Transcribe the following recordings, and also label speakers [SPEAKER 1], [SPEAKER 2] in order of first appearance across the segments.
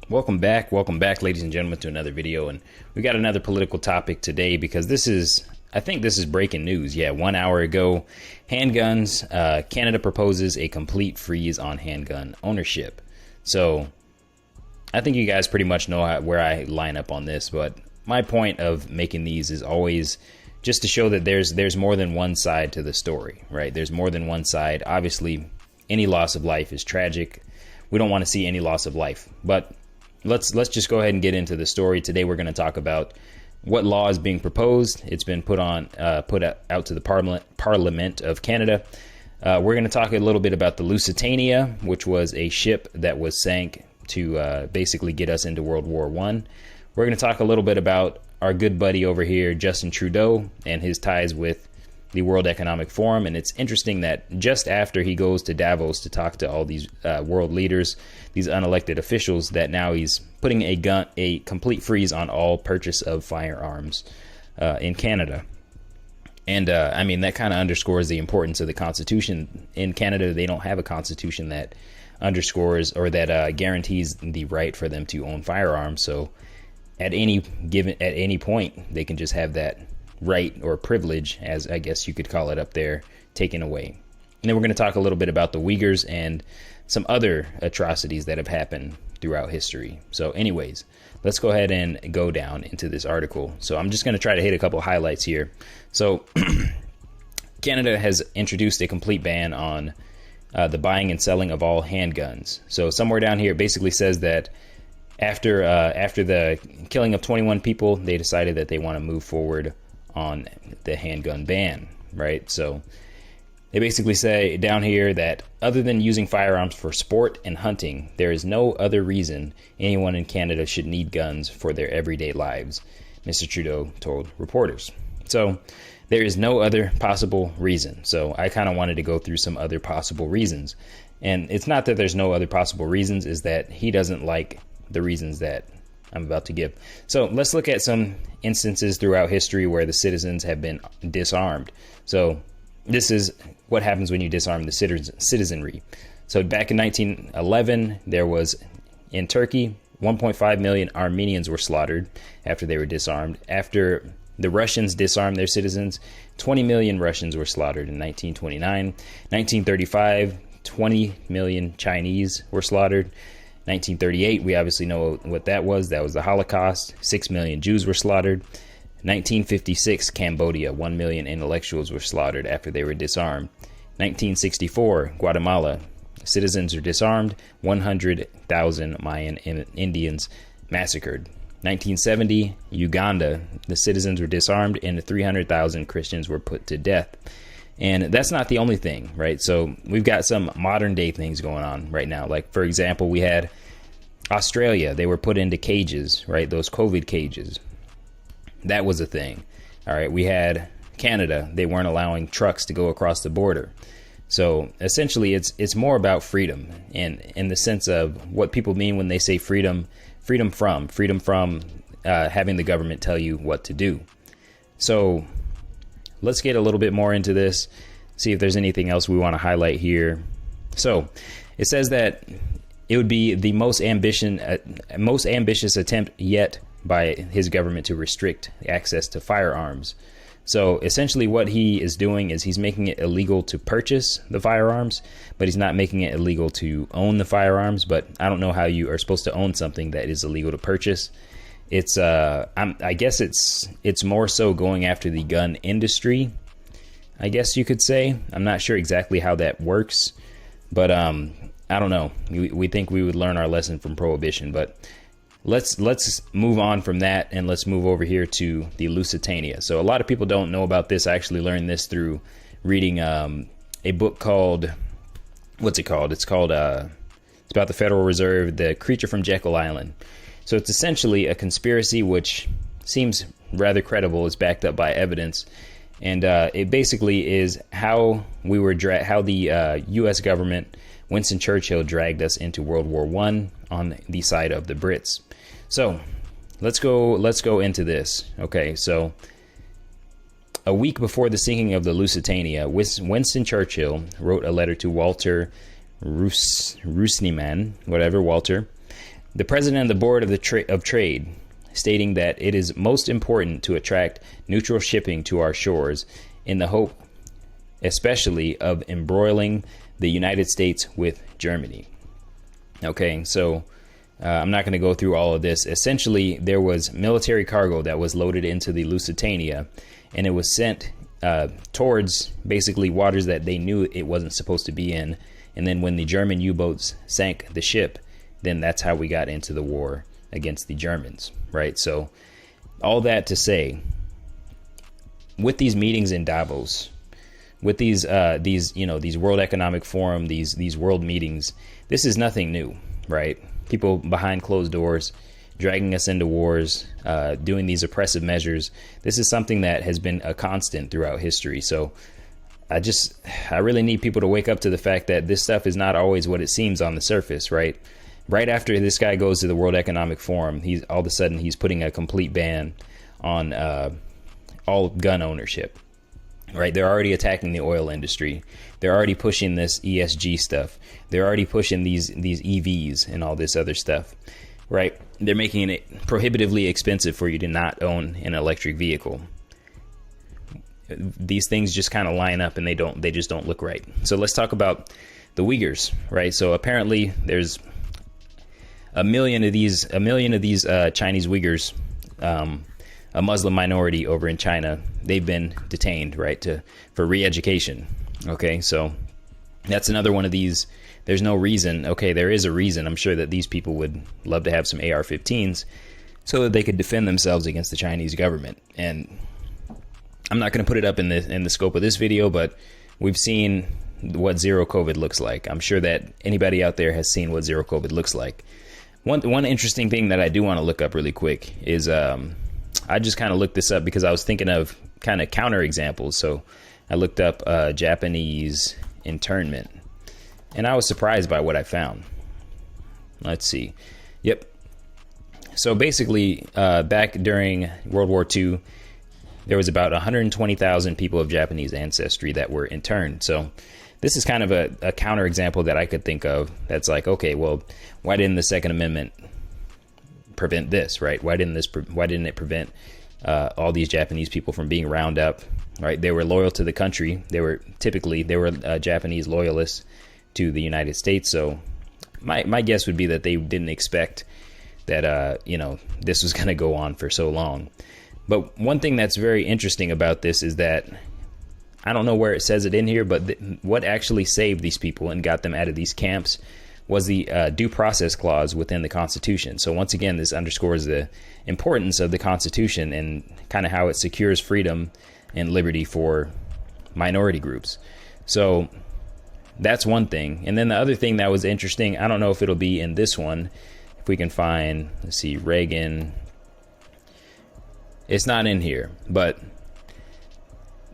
[SPEAKER 1] Welcome back, ladies and gentlemen, to another video. And we got another political topic today because I think this is breaking news. Yeah, 1 hour ago, handguns, Canada proposes a complete freeze on handgun ownership. So I think you guys pretty much know where I line up on this, but my point of making these is always just to show that there's more than one side to the story, right? There's more than one side. Obviously, any loss of life is tragic. We don't want to see any loss of life, but let's just go ahead and get into the story. Today we're going to talk about what law is being proposed. It's been put out to the Parliament of Canada. We're going to talk a little bit about the Lusitania, which was a ship that was sank to basically get us into World War I. We're going to talk a little bit about our good buddy over here, Justin Trudeau, and his ties with the World Economic Forum. And it's interesting that just after he goes to Davos to talk to all these world leaders, these unelected officials, that now he's putting a complete freeze on all purchase of firearms in Canada. And I mean, that kind of underscores the importance of the Constitution. In Canada, they don't have a Constitution that underscores or that guarantees the right for them to own firearms. So at any point, they can just have that right or privilege, as I guess you could call it up there, taken away. And then we're going to talk a little bit about the Uyghurs and some other atrocities that have happened throughout history. So anyways, let's go ahead and go down into this article. So I'm just going to try to hit a couple highlights here. So Canada has introduced a complete ban on the buying and selling of all handguns. So somewhere down here it basically says that after the killing of 21 people, they decided that they want to move forward on the handgun ban, right? So they basically say down here that other than using firearms for sport and hunting, there is no other reason anyone in Canada should need guns for their everyday lives, Mr. Trudeau told reporters. So there is no other possible reason. So I kind of wanted to go through some other possible reasons. And it's not that there's no other possible reasons, is that he doesn't like the reasons that I'm about to give. So let's look at some instances throughout history where the citizens have been disarmed. So this is what happens when you disarm the citizenry. So back in 1911, there was in Turkey, 1.5 million Armenians were slaughtered after they were disarmed. After the Russians disarmed their citizens, 20 million Russians were slaughtered in 1929. 1935, 20 million Chinese were slaughtered. 1938, we obviously know what that was. That was the Holocaust. 6 million Jews were slaughtered. 1956, Cambodia, 1 million intellectuals were slaughtered after they were disarmed. 1964, Guatemala, citizens are disarmed. 100,000 Mayan Indians massacred. 1970, Uganda, the citizens were disarmed and 300,000 Christians were put to death. And that's not the only thing, right? So we've got some modern day things going on right now. Like, for example, we had Australia. They were put into cages, right? Those COVID cages. That was a thing. All right. We had Canada. They weren't allowing trucks to go across the border. So essentially, it's more about freedom, and in the sense of what people mean when they say freedom from having the government tell you what to do. So let's get a little bit more into this, see if there's anything else we want to highlight here. So it says that it would be the most ambitious attempt yet by his government to restrict access to firearms. So essentially what he is doing is he's making it illegal to purchase the firearms, but he's not making it illegal to own the firearms. But I don't know how you are supposed to own something that is illegal to purchase. It's I guess it's more so going after the gun industry, I guess you could say. I'm not sure exactly how that works, but I don't know. We think we would learn our lesson from Prohibition, but let's move on from that and let's move over here to the Lusitania. So a lot of people don't know about this. I actually learned this through reading a book called, what's it called? It's about the Federal Reserve, The Creature from Jekyll Island. So it's essentially a conspiracy which seems rather credible, is backed up by evidence, and it basically is how the U.S. government, Winston Churchill, dragged us into World War I on the side of the Brits. So let's go into this. Okay, so a week before the sinking of the Lusitania, Winston Churchill wrote a letter to Walter Rusniman, Walter, The president of the board of trade, stating that it is most important to attract neutral shipping to our shores in the hope, especially of embroiling the United States with Germany. Okay, so I'm not going to go through all of this. Essentially, there was military cargo that was loaded into the Lusitania, and it was sent towards basically waters that they knew it wasn't supposed to be in. And then when the German U-boats sank the ship, then that's how we got into the war against the Germans, right? So all that to say, with these meetings in Davos, with these World Economic Forum, these world meetings, this is nothing new, right? People behind closed doors dragging us into wars, doing these oppressive measures. This is something that has been a constant throughout history. So I really need people to wake up to the fact that this stuff is not always what it seems on the surface, right? Right after this guy goes to the World Economic Forum, he's all of a sudden he's putting a complete ban on all gun ownership, right? They're already attacking the oil industry. They're already pushing this ESG stuff. They're already pushing these EVs and all this other stuff, right? They're making it prohibitively expensive for you to not own an electric vehicle. These things just kind of line up and they just don't look right. So let's talk about the Uyghurs, right? So apparently there's a million of these Chinese Uyghurs, a Muslim minority over in China. They've been detained, right, for re-education. Okay, so that's another one of these. There's no reason. Okay, there is a reason. I'm sure that these people would love to have some AR-15s so that they could defend themselves against the Chinese government. And I'm not going to put it up in the scope of this video, but we've seen what zero COVID looks like. I'm sure that anybody out there has seen what zero COVID looks like. One interesting thing that I do want to look up really quick is I just kind of looked this up because I was thinking of kind of counter examples. So I looked up Japanese internment, and I was surprised by what I found. Let's see. Yep. So basically, back during World War II, there was about 120,000 people of Japanese ancestry that were interned. So this is kind of a counterexample that I could think of that's like, okay, well, why didn't the Second Amendment prevent this, right? Why didn't it prevent all these Japanese people from being round up, right? They were loyal to the country. They were Japanese loyalists to the United States. So my guess would be that they didn't expect that, this was going to go on for so long. But one thing that's very interesting about this is that I don't know where it says it in here, but what actually saved these people and got them out of these camps was the due process clause within the Constitution. So once again, this underscores the importance of the Constitution and kind of how it secures freedom and liberty for minority groups. So that's one thing. And then the other thing that was interesting, I don't know if it'll be in this one, if we can find, let's see, Reagan. It's not in here, but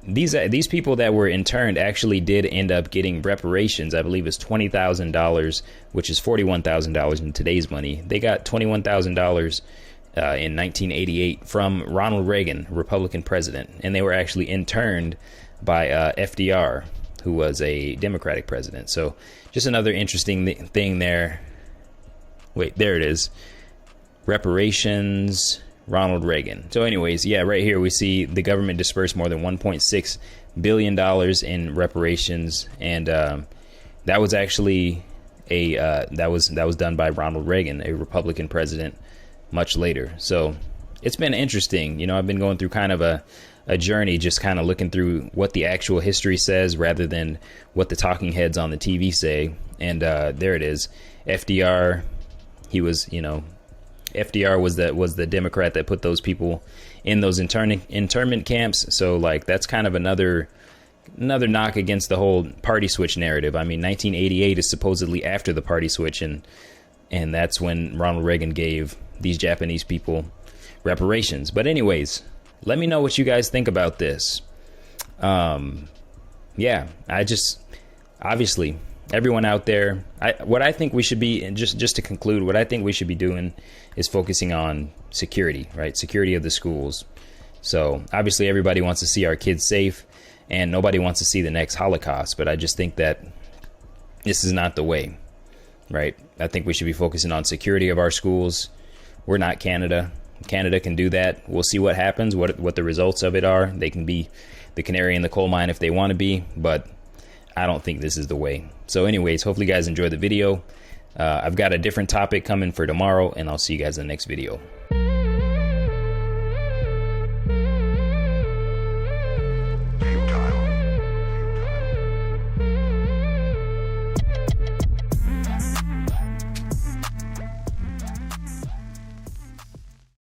[SPEAKER 1] these people that were interned actually did end up getting reparations. I believe it's $20,000, which is $41,000 in today's money. They got $21,000 in 1988 from Ronald Reagan, Republican president, and they were actually interned by FDR, who was a Democratic president. So just another interesting thing there. Wait, there it is. Reparations, Ronald Reagan. So anyways, yeah, right here we see the government dispersed more than $1.6 billion in reparations, and that was actually that was done by Ronald Reagan, a Republican president, much later. So it's been interesting. I've been going through kind of a journey, just kind of looking through what the actual history says rather than what the talking heads on the TV say. And there it is. FDR, FDR was the Democrat that put those people in those internment camps. So like that's kind of another knock against the whole party switch narrative. I mean, 1988 is supposedly after the party switch, and that's when Ronald Reagan gave these Japanese people reparations. But anyways, let me know what you guys think about this. Yeah, obviously everyone out there, what I think we should be, and just to conclude, what I think we should be doing is focusing on security, right? Security of the schools. So obviously everybody wants to see our kids safe, and nobody wants to see the next Holocaust. But I just think that this is not the way. right? I think we should be focusing on security of our schools. We're not Canada. Canada can do that. We'll see what happens, what the results of it are. They can be the canary in the coal mine if they want to be, but I don't think this is the way. So anyways, hopefully you guys enjoyed the video. I've got a different topic coming for tomorrow, and I'll see you guys in the next video.